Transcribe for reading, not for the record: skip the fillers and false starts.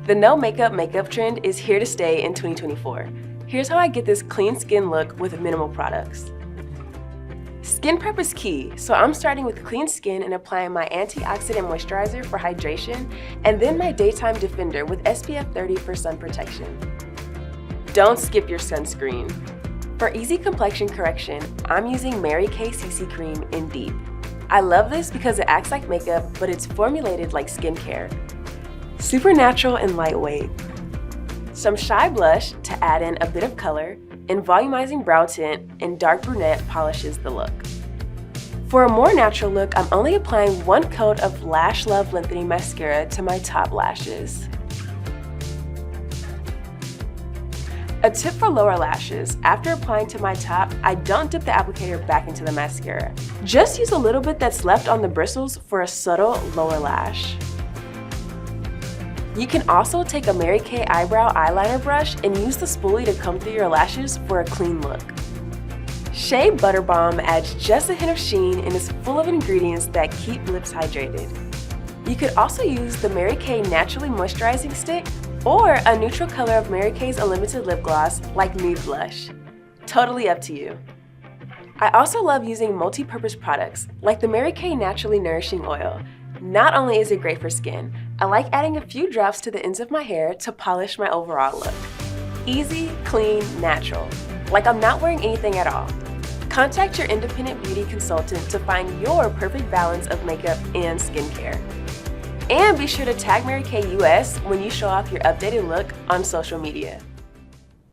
The no makeup trend is here to stay in 2024. Here's how I get this clean skin look with minimal products. Skin prep is key, so I'm starting with clean skin and applying my antioxidant moisturizer for hydration, and then my daytime defender with SPF 30 for sun protection. Don't skip your sunscreen. For easy complexion correction, I'm using Mary Kay CC Cream in Deep. I love this because it acts like makeup, but it's formulated like skincare. Super natural and lightweight. Some Shea blush to add in a bit of color, and volumizing brow tint and dark brunette polishes the look. For a more natural look, I'm only applying one coat of Lash Love Lengthening Mascara to my top lashes. A tip for lower lashes: after applying to my top, I don't dip the applicator back into the mascara. Just use a little bit that's left on the bristles for a subtle lower lash. You can also take a Mary Kay eyebrow eyeliner brush and use the spoolie to comb through your lashes for a clean look. Shea Butter Balm adds just a hint of sheen and is full of ingredients that keep lips hydrated. You could also use the Mary Kay Naturally Moisturizing Stick or a neutral color of Mary Kay's Unlimited Lip Gloss like Nude Blush. Totally up to you. I also love using multi-purpose products like the Mary Kay Naturally Nourishing Oil. Not only is it great for skin, I like adding a few drops to the ends of my hair to polish my overall look. Easy, clean, natural. Like I'm not wearing anything at all. Contact your independent beauty consultant to find your perfect balance of makeup and skincare. And be sure to tag Mary Kay US when you show off your updated look on social media.